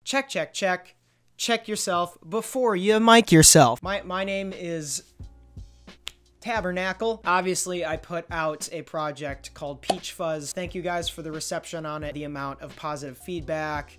check, check, check. Check yourself before you mic yourself. My name is Tabernacle. Obviously, I put out a project called Peach Fuzz. Thank you guys for the reception on it, the amount of positive feedback.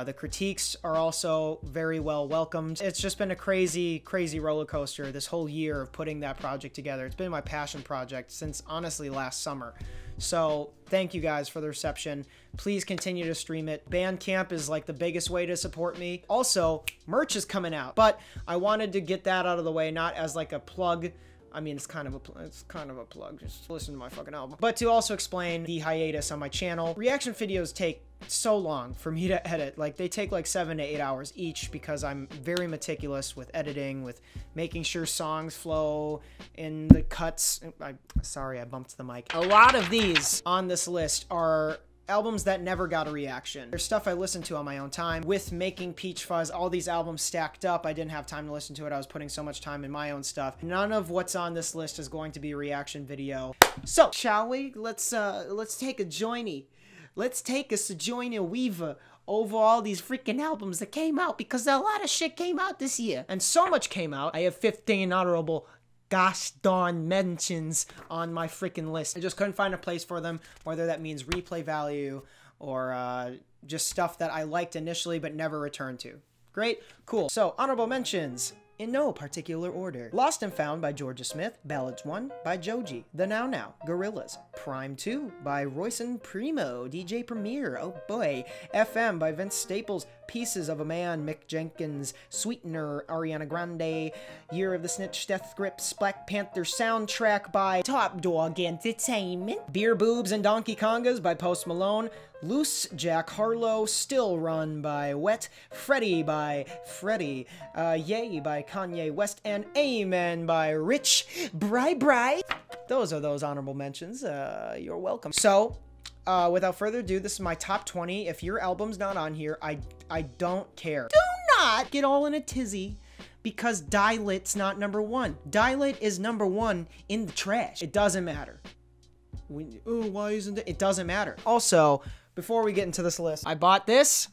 The critiques are also very well welcomed. It's just been a crazy, crazy roller coaster this whole year of putting that project together. It's been my passion project since honestly last summer. So thank you guys for the reception. Please continue to stream it. Bandcamp is like the biggest way to support me. Also, merch is coming out, but I wanted to get that out of the way, not as like a plug. I mean, it's kind of a plug. Just listen to my fucking album. But to also explain the hiatus on my channel, reaction videos take so long for me to edit. Like, they take like 7 to 8 hours each because I'm very meticulous with editing, with making sure songs flow in the cuts. Sorry, I bumped the mic. A lot of these on this list are albums that never got a reaction. There's stuff I listened to on my own time. With making Peach Fuzz, all these albums stacked up, I didn't have time to listen to it. I was putting so much time in my own stuff. None of what's on this list is going to be a reaction video. So, shall we? Let's take a journey. Let's take a sojourner weaver over all these freaking albums that came out, because a lot of shit came out this year. And so much came out. I have 15 honorable gosh darn mentions on my freaking list. I just couldn't find a place for them, whether that means replay value or just stuff that I liked initially but never returned to. Great, cool. So, honorable mentions in no particular order. Lost and Found by Georgia Smith, Ballads 1 by Joji, The Now Now, Gorillaz, Prime 2 by Royce and Primo, DJ Premier, oh boy, FM by Vince Staples, Pieces of a Man, Mick Jenkins, Sweetener, Ariana Grande, Year of the Snitch, Death Grips, Black Panther soundtrack by Top Dog Entertainment, Beer Boobs and Donkey Kongas by Post Malone, Loose, Jack Harlow, Still Run by Wet, Freddy by Freddy, Yay by Kanye West, and Amen by Rich Bry. Those are those honorable mentions. You're welcome. So, without further ado, this is my top 20. If your album's not on here, I don't care. Do not get all in a tizzy because Dilit's not number 1. Dilit is number 1 in the trash. It doesn't matter. Why isn't it? It doesn't matter. Also, before we get into this list, I bought this,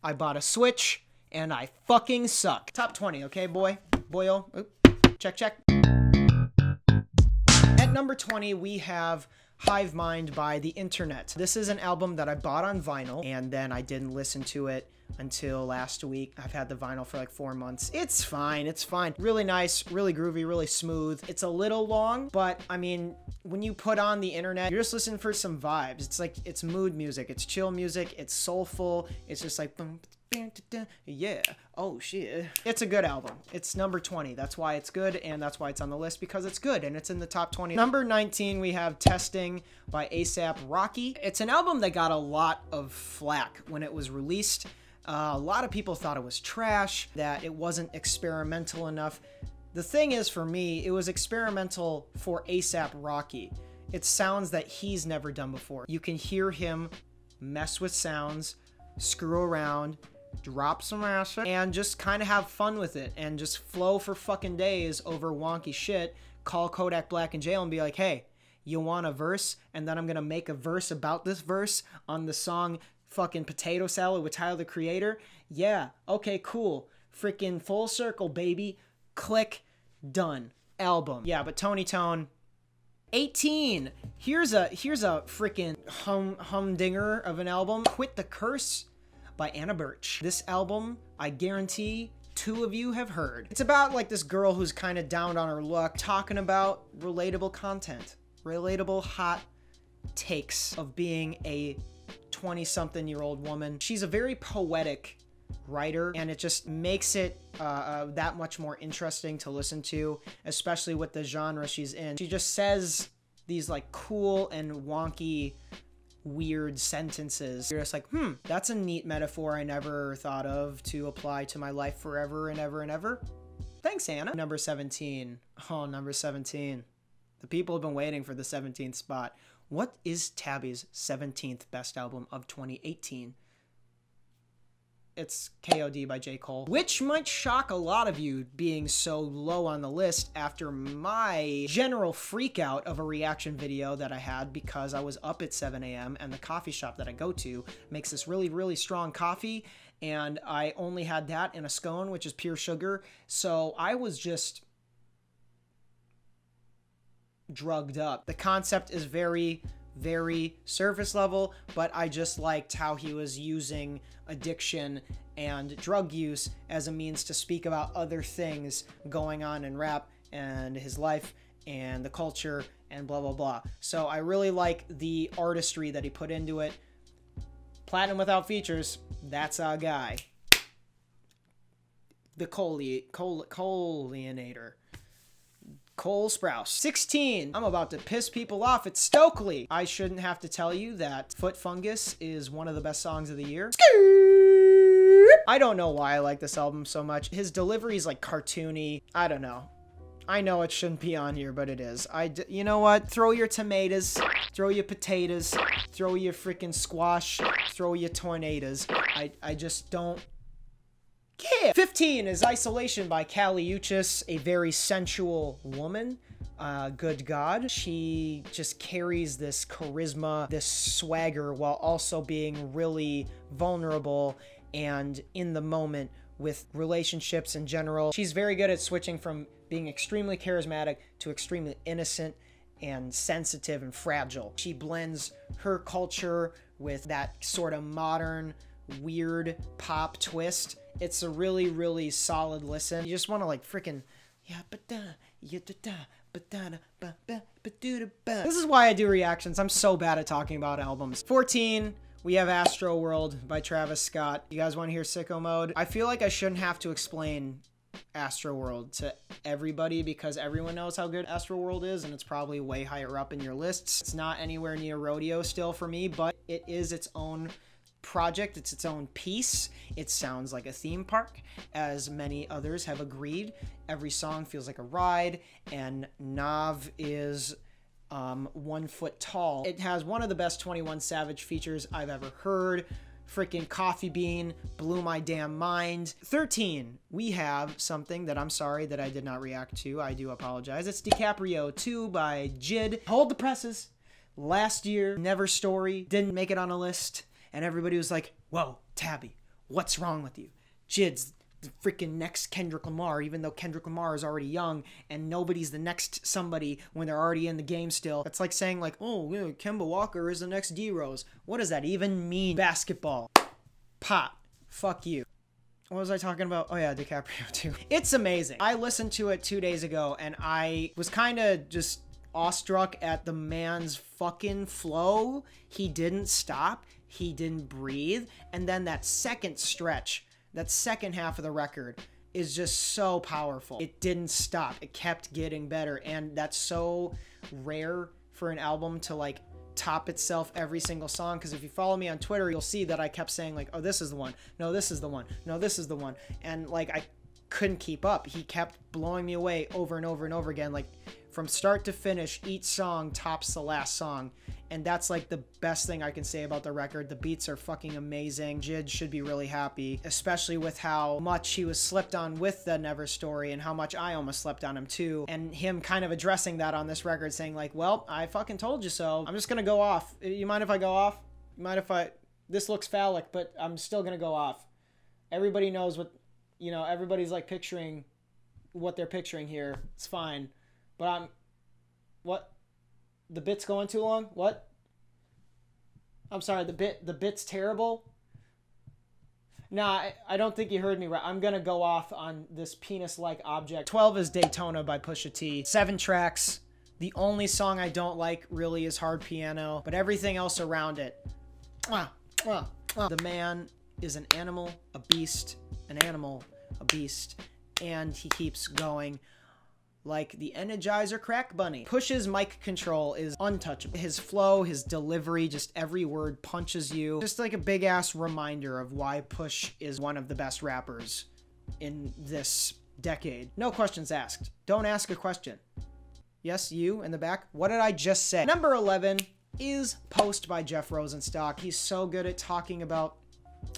I bought a Switch, and I fucking suck. Top 20, okay, boyo? Oop. Check, check. At number 20, we have Hive Mind by The Internet. This is an album that I bought on vinyl, and then I didn't listen to it until last week. I've had the vinyl for like 4 months. It's fine, it's fine. Really nice, really groovy, really smooth. It's a little long, but I mean, when you put on The Internet, you're just listening for some vibes. It's like, it's mood music, it's chill music, it's soulful, it's just like, yeah, oh shit. It's a good album. It's number 20. That's why it's good, and that's why it's on the list, because it's good, and it's in the top 20. Number 19, we have Testing by A$AP Rocky. It's an album that got a lot of flack when it was released. A lot of people thought it was trash, that it wasn't experimental enough. The thing is, for me, it was experimental for A$AP Rocky. It's sounds that he's never done before. You can hear him mess with sounds, screw around, drop some acid, and just kind of have fun with it, and just flow for fucking days over wonky shit, call Kodak Black in jail and be like, hey, you want a verse? And then I'm gonna make a verse about this verse on the song fucking Potato Salad with Tyler, the Creator. Yeah, okay, cool. Freaking full circle, baby. Click, done. Album. Yeah, but Tony Tone. 18. Here's a freaking humdinger of an album. Quit the Curse by Anna Birch. This album, I guarantee 2 of you have heard. It's about like this girl who's kind of down on her luck, talking about relatable content. Relatable hot takes of being a 20-something-year-old woman. She's a very poetic writer, and it just makes it that much more interesting to listen to, especially with the genre she's in. She just says these like cool and wonky, weird sentences. You're just like, that's a neat metaphor I never thought of to apply to my life forever and ever and ever. Thanks, Anna. Number 17. Oh, number 17. The people have been waiting for the 17th spot. What is Tabby's 17th best album of 2018? It's KOD by J. Cole, which might shock a lot of you being so low on the list after my general freak out of a reaction video that I had because I was up at 7 a.m. and the coffee shop that I go to makes this really, really strong coffee, and I only had that in a scone, which is pure sugar. So I was just drugged up. The concept is very, very surface level, but I just liked how he was using addiction and drug use as a means to speak about other things going on in rap and his life and the culture and blah, blah, blah. So I really like the artistry that he put into it. Platinum without features, that's our guy. The Coleonator. Cole Sprouse. 16. I'm about to piss people off. It's Stokely. I shouldn't have to tell you that Foot Fungus is one of the best songs of the year. I don't know why I like this album so much. His delivery is like cartoony. I don't know. I know it shouldn't be on here, but it is. You know what? Throw your tomatoes, throw your potatoes, throw your freaking squash, throw your tornadoes. I just don't care. 15 is Isolation by Kali Uchis, a very sensual woman. Good God. She just carries this charisma, this swagger, while also being really vulnerable and in the moment with relationships in general. She's very good at switching from being extremely charismatic to extremely innocent and sensitive and fragile. She blends her culture with that sort of modern, weird pop twist. It's a really, really solid listen. You just want to like freaking, this is why I do reactions. I'm so bad at talking about albums. 14, we have Astroworld by Travis Scott. You guys want to hear Sicko Mode? I feel like I shouldn't have to explain Astroworld to everybody because everyone knows how good Astroworld is, and it's probably way higher up in your lists. It's not anywhere near Rodeo still for me, but it is its own project. It's its own piece. It sounds like a theme park, as many others have agreed. Every song feels like a ride, and Nav is 1 foot tall. It has one of the best 21 Savage features I've ever heard. Freaking Coffee Bean blew my damn mind. 13, we have something that I'm sorry that I did not react to. I do apologize. It's DiCaprio 2 by JID. Hold the presses. Last year, Never Story didn't make it on a list, and everybody was like, whoa, Tabby, what's wrong with you? JID's the freaking next Kendrick Lamar, even though Kendrick Lamar is already young and nobody's the next somebody when they're already in the game still. That's like saying like, oh, yeah, Kemba Walker is the next D-Rose. What does that even mean? Basketball. Pot. Fuck you. What was I talking about? Oh yeah, DiCaprio too. It's amazing. I listened to it 2 days ago and I was kind of just awestruck at the man's fucking flow. He didn't stop. He didn't breathe. And then that second stretch, that second half of the record is just so powerful. It didn't stop. It kept getting better. And that's so rare for an album to like top itself every single song. Because if you follow me on Twitter, you'll see that I kept saying like, oh, this is the one. No, this is the one. No, this is the one. And like, I couldn't keep up. He kept blowing me away over and over and over again. Like from start to finish, each song tops the last song. And that's like the best thing I can say about the record. The beats are fucking amazing. JID should be really happy, especially with how much he was slipped on with the Never Story and how much I almost slept on him too. And him kind of addressing that on this record, saying like, well, I fucking told you so. I'm just gonna go off. You mind if I go off? You mind if this looks phallic, but I'm still gonna go off. Everybody knows what, you know, everybody's like picturing what they're picturing here. It's fine. But what? The bit's going too long? What? I'm sorry, the bit's terrible? Nah, I don't think you heard me right. I'm gonna go off on this penis-like object. 12 is Daytona by Pusha T. 7 tracks. The only song I don't like really is Hard Piano, but everything else around it. The man is an animal, a beast, an animal, a beast, and he keeps going. Like the Energizer Crack Bunny. Push's mic control is untouchable. His flow, his delivery, just every word punches you. Just like a big ass reminder of why Push is one of the best rappers in this decade. No questions asked. Don't ask a question. Yes, you in the back. What did I just say? Number 11 is Post by Jeff Rosenstock. He's so good at talking about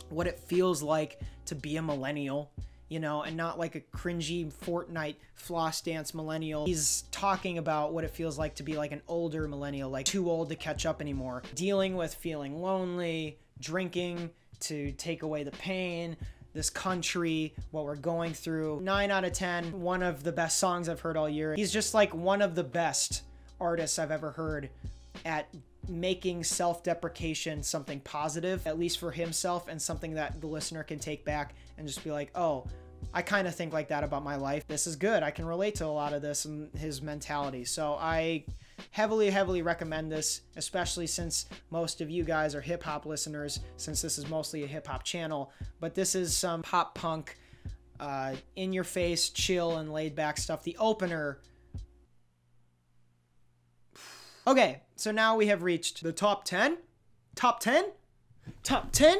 what it feels like to be a millennial. You know, and not like a cringy Fortnite floss dance millennial. He's talking about what it feels like to be like an older millennial, like too old to catch up anymore. Dealing with feeling lonely, drinking, to take away the pain, this country, what we're going through. 9 out of 10, one of the best songs I've heard all year. He's just like one of the best artists I've ever heard at making self-deprecation something positive, at least for himself, and something that the listener can take back and just be like, oh, I kind of think like that about my life. This is good. I can relate to a lot of this and his mentality. So I heavily recommend this, especially since most of you guys are hip-hop listeners, since this is mostly a hip-hop channel. But this is some pop punk, in-your-face, chill, and laid-back stuff. The opener... Okay, so now we have reached the top 10? Top 10? Top 10?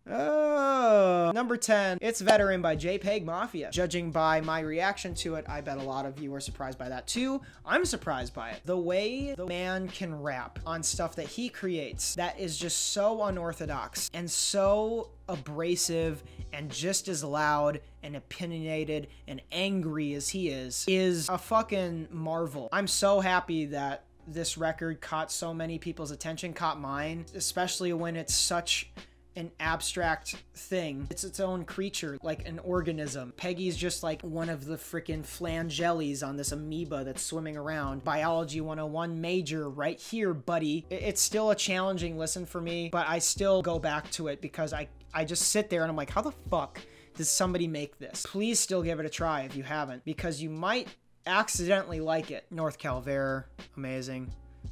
Oh, number 10, It's Veteran by JPEGMAFIA. Judging by my reaction to it, I bet a lot of you are surprised by that too. I'm surprised by it. The way the man can rap on stuff that he creates that is just so unorthodox and so abrasive and just as loud and opinionated and angry as he is a fucking marvel. I'm so happy that this record caught so many people's attention, caught mine, especially when it's such an abstract thing. It's its own creature, like an organism. Peggy's just like one of the freaking flangelles on this amoeba that's swimming around. Biology 101 major right here, buddy. It's still a challenging listen for me, but I still go back to it because I just sit there and I'm like, how the fuck does somebody make this? Please still give it a try if you haven't, because you might accidentally like it. North Calvaire, amazing.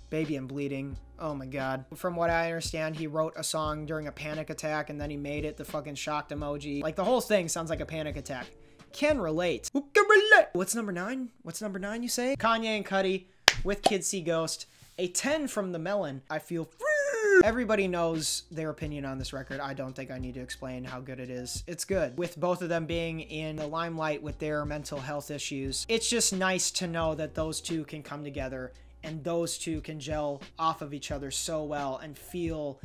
Baby I'm Bleeding, oh my god. From what I understand, he wrote a song during a panic attack and then he made it the fucking shocked emoji. Like the whole thing sounds like a panic attack. Can relate. Who can relate? What's number 9? What's number 9 you say? Kanye and Cudi with Kids See Ghost. A 10 from the Melon. I feel free. Everybody knows their opinion on this record. I don't think I need to explain how good it is. It's good. With both of them being in the limelight with their mental health issues, it's just nice to know that those two can come together and those two can gel off of each other so well and feel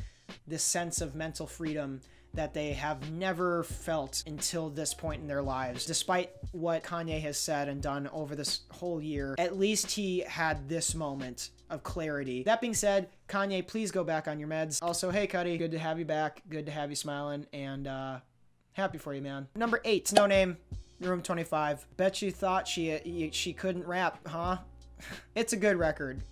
this sense of mental freedom that they have never felt until this point in their lives. Despite what Kanye has said and done over this whole year, at least he had this moment of clarity. That being said, Kanye, please go back on your meds. Also, hey Cudi, good to have you back. Good to have you smiling, and happy for you, man. Number 8, No Name, Room 25. Bet you thought she couldn't rap, huh? It's a good record.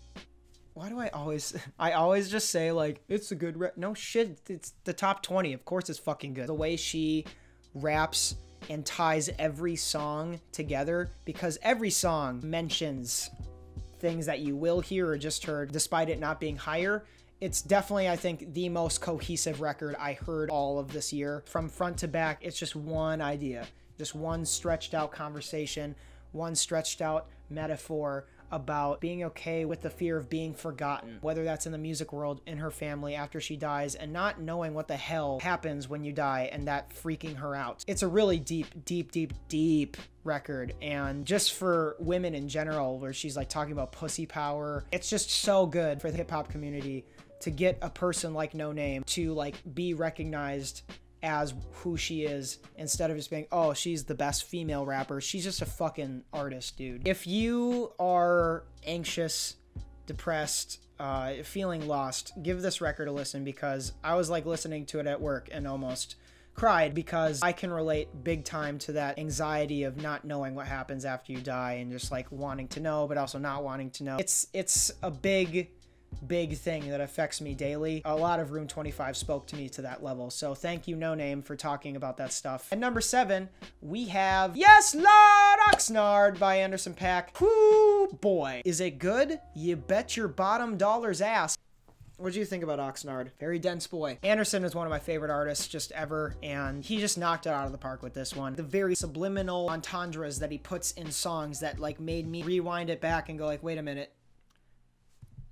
Why do I always just say like, it's a good no shit, it's the top 20. Of course it's fucking good. The way she raps and ties every song together, because every song mentions things that you will hear or just heard, despite it not being higher. It's definitely, I think, the most cohesive record I heard all of this year. From front to back, it's just one idea. Just one stretched out conversation, one stretched out metaphor about being okay with the fear of being forgotten, whether that's in the music world, in her family after she dies, and not knowing what the hell happens when you die and that freaking her out. It's a really deep record, and just for women in general, where she's like talking about pussy power, it's just so good for the hip-hop community to get a person like No Name to like be recognized as who she is, instead of just being, oh, she's the best female rapper. She's just a fucking artist, dude. If you are anxious, depressed, feeling lost, give this record a listen, because I was like listening to it at work and almost cried, because I can relate big time to that anxiety of not knowing what happens after you die and just like wanting to know but also not wanting to know. It's a big thing that affects me daily. A lot of Room 25 spoke to me to that level, so thank you, No Name, for talking about that stuff. At number 7, we have Yes, Not Oxnard by Anderson .Paak. Whoo, boy. Is it good? You bet your bottom dollar's ass. What do you think about Oxnard? Very dense boy. Anderson is one of my favorite artists just ever, and he just knocked it out of the park with this one. The very subliminal entendres that he puts in songs that like made me rewind it back and go like, wait a minute.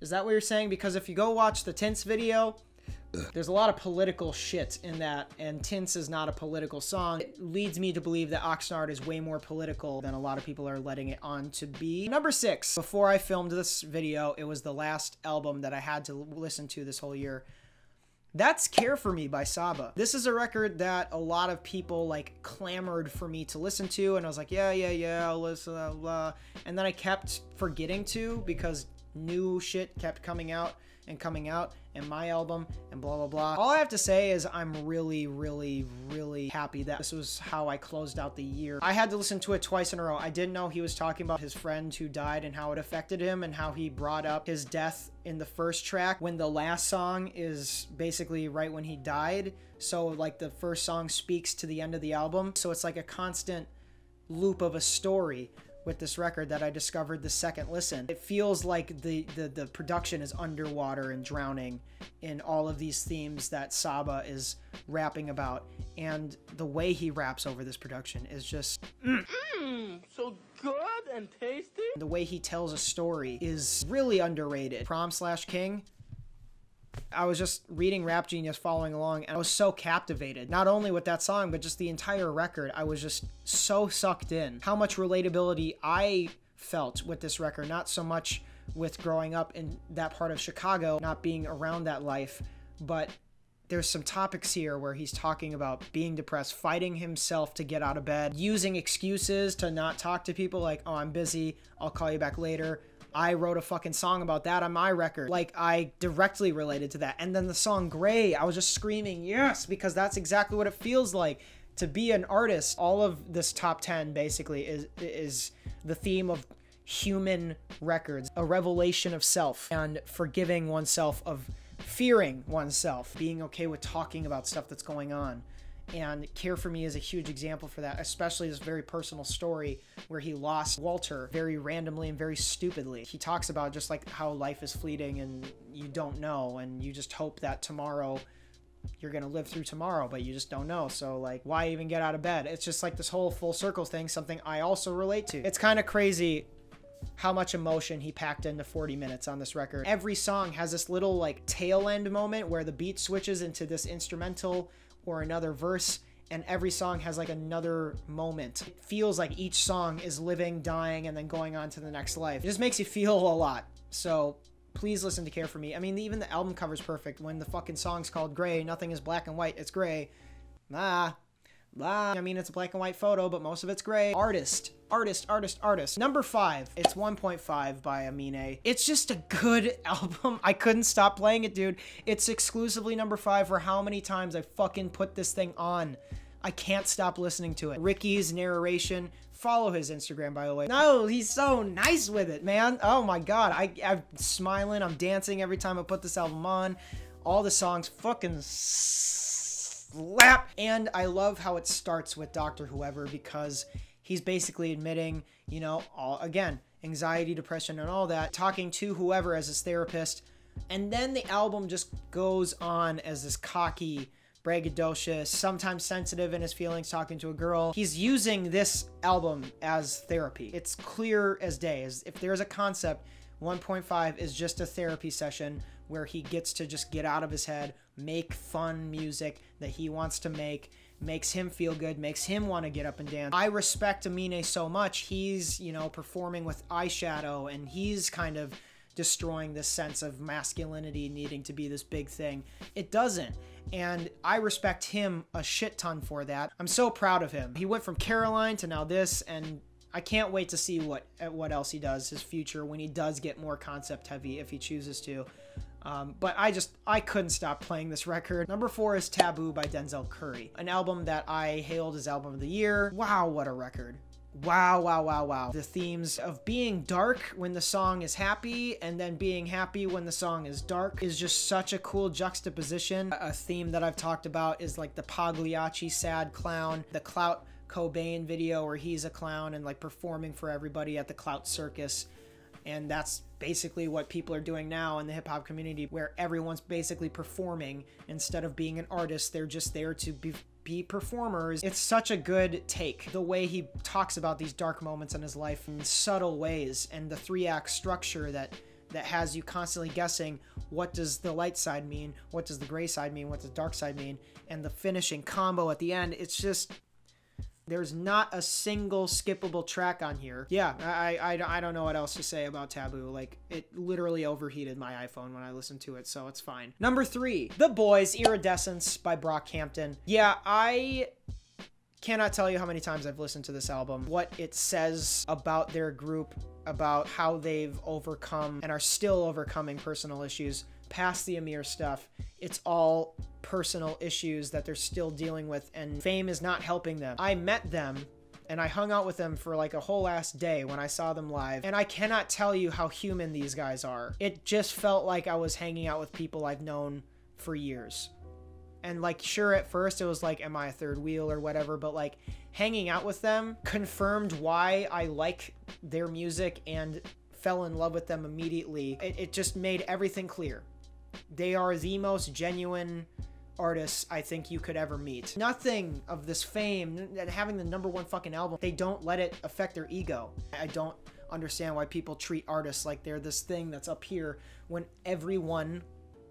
Is that what you're saying? Because if you go watch the Tints video, there's a lot of political shit in that, and Tints is not a political song. It leads me to believe that Oxnard is way more political than a lot of people are letting it on to be. Number 6. Before I filmed this video, it was the last album that I had to listen to this whole year. That's Care For Me by Saba. This is a record that a lot of people like clamored for me to listen to, and I was like, yeah, I'll listen, blah, blah. And then I kept forgetting to, because new shit kept coming out, and coming out and my album and blah, blah, blah. All I have to say is I'm really, really, really happy that this was how I closed out the year. I had to listen to it twice in a row. I didn't know he was talking about his friend who died and how it affected him and how he brought up his death in the first track when the last song is basically right when he died. So like the first song speaks to the end of the album. So it's like a constant loop of a story with this record that I discovered the second listen. It feels like the production is underwater and drowning in all of these themes that Saba is rapping about. And the way he raps over this production is just so good and tasty. The way he tells a story is really underrated. Prom/King. I was just reading Rap Genius, following along, and I was so captivated. Not only with that song, but just the entire record. I was just so sucked in. How much relatability I felt with this record. Not so much with growing up in that part of Chicago, not being around that life, but there's some topics here where he's talking about being depressed, fighting himself to get out of bed, using excuses to not talk to people like, oh, I'm busy, I'll call you back later. I wrote a fucking song about that on my record. Like, I directly related to that. And then the song Gray, I was just screaming, yes, because that's exactly what it feels like to be an artist. All of this top 10 basically is the theme of human records, a revelation of self and forgiving oneself, of fearing oneself, being okay with talking about stuff that's going on. And Care For Me is a huge example for that, especially this very personal story where he lost Walter very randomly and very stupidly. He talks about just like how life is fleeting and you don't know, and you just hope that tomorrow you're gonna live through tomorrow, but you just don't know. So like, why even get out of bed? It's just like this whole full circle thing, something I also relate to. It's kind of crazy how much emotion he packed into 40 minutes on this record. Every song has this little like tail end moment where the beat switches into this instrumental or another verse, and every song has like another moment. It feels like each song is living, dying, and then going on to the next life. It just makes you feel a lot. So please listen to Care For Me. I mean, even the album cover's perfect. When the fucking song's called Gray, nothing is black and white, it's gray. Blah. I mean, it's a black and white photo, but most of it's gray. Artist. Number 5. It's 1.5 by Amine. It's just a good album. I couldn't stop playing it, dude. It's exclusively number 5 for how many times I fucking put this thing on. I can't stop listening to it. Ricky's narration. Follow his Instagram, by the way. No, he's so nice with it, man. Oh my God. I'm smiling. I'm dancing every time I put this album on. All the songs fucking slap. And I love how it starts with Dr. Whoever, because he's basically admitting, you know, again, anxiety, depression, and all that, talking to whoever as his therapist. And then the album just goes on as this cocky, braggadocious, sometimes sensitive in his feelings, talking to a girl. He's using this album as therapy. It's clear as day. As if there's a concept, 1.5 is just a therapy session where he gets to just get out of his head, make fun music that he wants to make, makes him feel good, makes him want to get up and dance. I respect Amine so much. He's, you know, performing with eyeshadow, and he's kind of destroying this sense of masculinity needing to be this big thing. It doesn't. And I respect him a shit ton for that. I'm so proud of him. He went from Caroline to now this, and I can't wait to see what else he does, his future, when he does get more concept heavy, if he chooses to. But I couldn't stop playing this record. Number 4 is Taboo by Denzel Curry, an album that I hailed as album of the year. Wow, what a record. Wow. The themes of being dark when the song is happy and then being happy when the song is dark is just such a cool juxtaposition. A theme that I've talked about is like the Pagliacci sad clown, the Clout Cobain video where he's a clown and like performing for everybody at the Clout Circus. And that's basically what people are doing now in the hip hop community, where everyone's basically performing instead of being an artist. They're just there to be performers. It's such a good take. The way he talks about these dark moments in his life in subtle ways, and the 3-act structure that has you constantly guessing, what does the light side mean? What does the gray side mean? What does the dark side mean? And the finishing combo at the end, it's just, there's not a single skippable track on here. Yeah, I don't know what else to say about Taboo. Like, it literally overheated my iPhone when I listened to it, so it's fine. Number 3, The Boys, Iridescence by Brockhampton. Yeah, I cannot tell you how many times I've listened to this album, what it says about their group, about how they've overcome and are still overcoming personal issues past the Amir stuff. It's all personal issues that they're still dealing with, and fame is not helping them. I met them and I hung out with them for like a whole ass day when I saw them live, and I cannot tell you how human these guys are. It just felt like I was hanging out with people I've known for years. And like, sure, at first it was like, am I a third wheel or whatever, but like hanging out with them confirmed why I like their music and fell in love with them immediately. It just made everything clear. They are the most genuine artists I think you could ever meet. Nothing of this fame and having the #1 fucking album, they don't let it affect their ego. I don't understand why people treat artists like they're this thing that's up here when everyone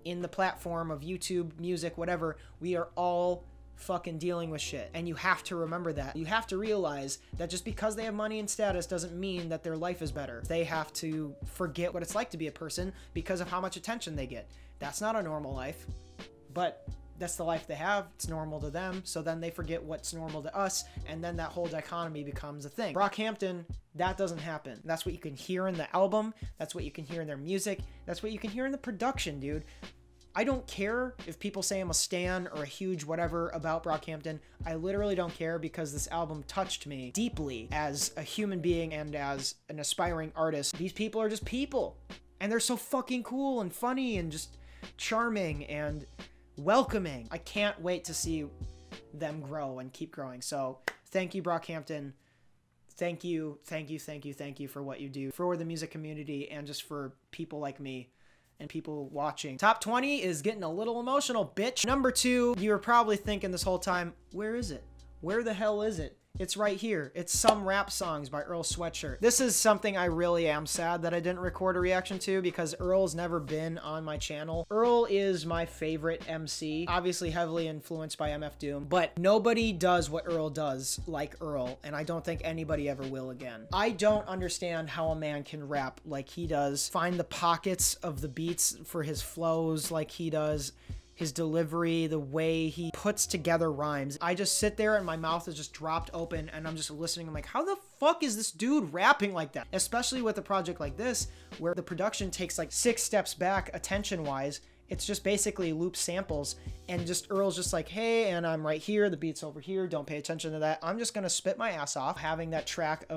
in the platform of YouTube, music, whatever, we are all fucking dealing with shit. And you have to remember that. You have to realize that just because they have money and status doesn't mean that their life is better. They have to forget what it's like to be a person because of how much attention they get. That's not a normal life, but that's the life they have. It's normal to them. So then they forget what's normal to us, and then that whole dichotomy becomes a thing. Brockhampton, that doesn't happen. That's what you can hear in the album. That's what you can hear in their music. That's what you can hear in the production, dude. I don't care if people say I'm a stan or a huge whatever about Brockhampton. I literally don't care, because this album touched me deeply as a human being and as an aspiring artist. These people are just people, and they're so fucking cool and funny and just charming and welcoming. I can't wait to see them grow and keep growing. So thank you, Brockhampton. Thank you for what you do for the music community and just for people like me and people watching. Top 20 is getting a little emotional, bitch. Number 2, you were probably thinking this whole time, where is it? Where the hell is it? It's right here. It's Some Rap Songs by Earl Sweatshirt. This is something I really am sad that I didn't record a reaction to, because Earl's never been on my channel. Earl is my favorite MC, obviously heavily influenced by MF Doom, but nobody does what Earl does like Earl, and I don't think anybody ever will again. I don't understand how a man can rap like he does, find the pockets of the beats for his flows like he does, his delivery, the way he puts together rhymes. I just sit there and my mouth is just dropped open and I'm just listening. I'm like, how the fuck is this dude rapping like that? Especially with a project like this, where the production takes like 6 steps back attention-wise. It's just basically loop samples, and just Earl's just like, hey, and I'm right here, the beat's over here, don't pay attention to that. I'm just gonna spit my ass off, having that track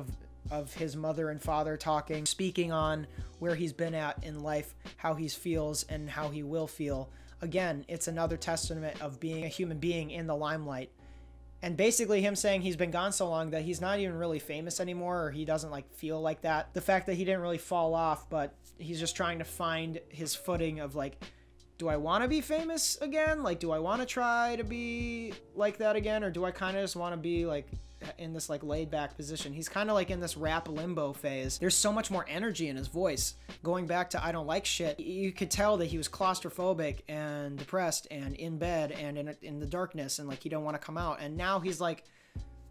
of his mother and father talking, speaking on where he's been at in life, how he feels and how he will feel. Again, it's another testament of being a human being in the limelight. And basically him saying he's been gone so long that he's not even really famous anymore, or he doesn't like feel like that. The fact that he didn't really fall off, but he's just trying to find his footing of like, do I want to be famous again? Like, do I want to try to be like that again? Or do I kind of just want to be like in this like laid back position? He's kind of like in this rap limbo phase. There's so much more energy in his voice. Going back to I Don't Like Shit, you could tell that he was claustrophobic and depressed and in bed and in the darkness, and like he don't want to come out. And now he's like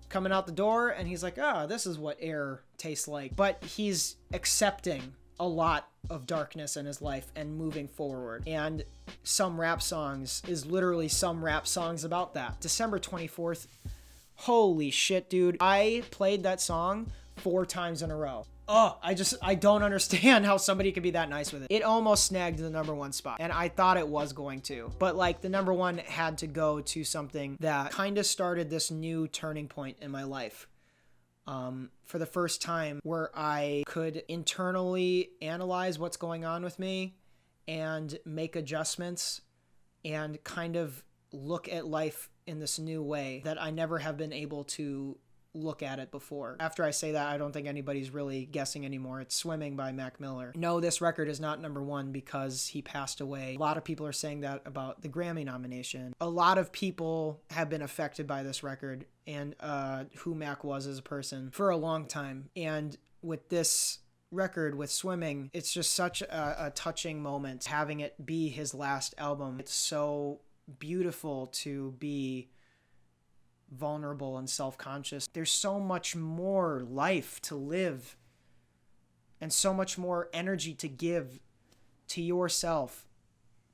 coming out the door and he's like, ah, this is what air tastes like. But he's accepting a lot of darkness in his life and moving forward. And Some Rap Songs is literally Some Rap Songs about that. December 24th. Holy shit, dude. I played that song 4 times in a row. Oh, I don't understand how somebody could be that nice with it. It almost snagged the #1 spot, and I thought it was going to. But like the #1 had to go to something that kind of started this new turning point in my life. For the first time, where I could internally analyze what's going on with me and make adjustments and kind of look at life in this new way that I never have been able to look at it before. After I say that, I don't think anybody's really guessing anymore. It's Swimming by Mac Miller. No, this record is not #1 because he passed away. A lot of people are saying that about the Grammy nomination. A lot of people have been affected by this record and who Mac was as a person for a long time. And with this record, with Swimming, it's just such a touching moment having it be his last album. It's so beautiful to be vulnerable and self-conscious. There's so much more life to live and so much more energy to give to yourself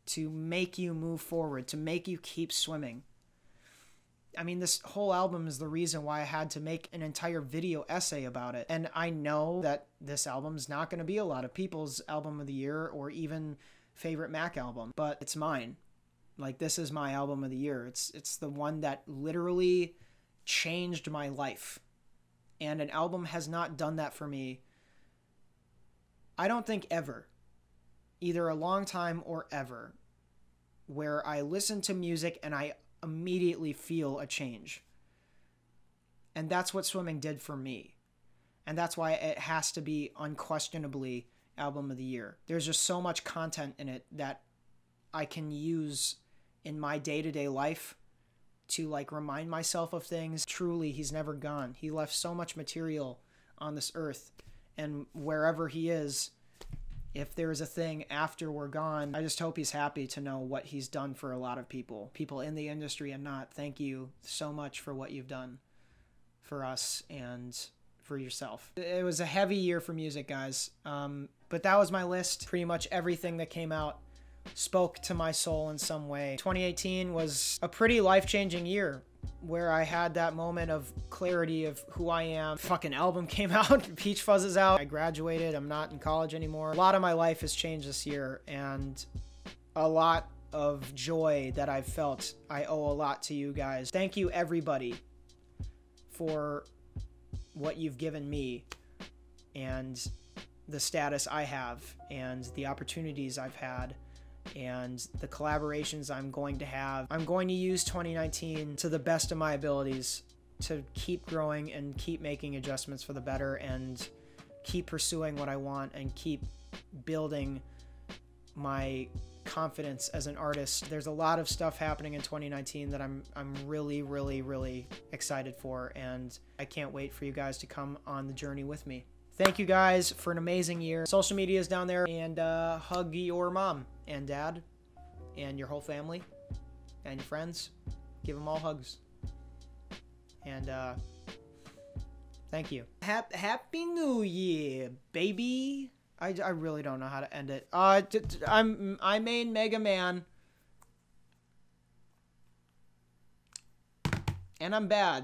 to make you move forward, to make you keep swimming. I mean, this whole album is the reason why I had to make an entire video essay about it. And I know that this album is not going to be a lot of people's album of the year or even favorite Mac album, but it's mine. Like, this is my album of the year. It's the one that literally changed my life. And an album has not done that for me, I don't think ever. Either a long time or ever. Where I listen to music and I immediately feel a change. And that's what Swimming did for me. And that's why it has to be unquestionably album of the year. There's just so much content in it that I can use in my day-to-day life to like remind myself of things. Truly, he's never gone. He left so much material on this earth, and wherever he is, if there's a thing after we're gone, I just hope he's happy to know what he's done for a lot of people in the industry and not. Thank you so much for what you've done for us and for yourself. It was a heavy year for music, guys. But that was my list. Pretty much everything that came out spoke to my soul in some way. 2018 was a pretty life-changing year where I had that moment of clarity of who I am. Fucking album came out, Peach Fuzz is out. I graduated, I'm not in college anymore. A lot of my life has changed this year, and a lot of joy that I've felt, I owe a lot to you guys. Thank you, everybody, for what you've given me and the status I have and the opportunities I've had and the collaborations I'm going to have. I'm going to use 2019 to the best of my abilities to keep growing and keep making adjustments for the better and keep pursuing what I want and keep building my confidence as an artist. There's a lot of stuff happening in 2019 that I'm really, really, really excited for, and I can't wait for you guys to come on the journey with me. Thank you guys for an amazing year. Social media is down there, and hug your mom and dad and your whole family and your friends. Give them all hugs. And thank you. Happy New Year, baby. I really don't know how to end it. I main Mega Man, and I'm bad.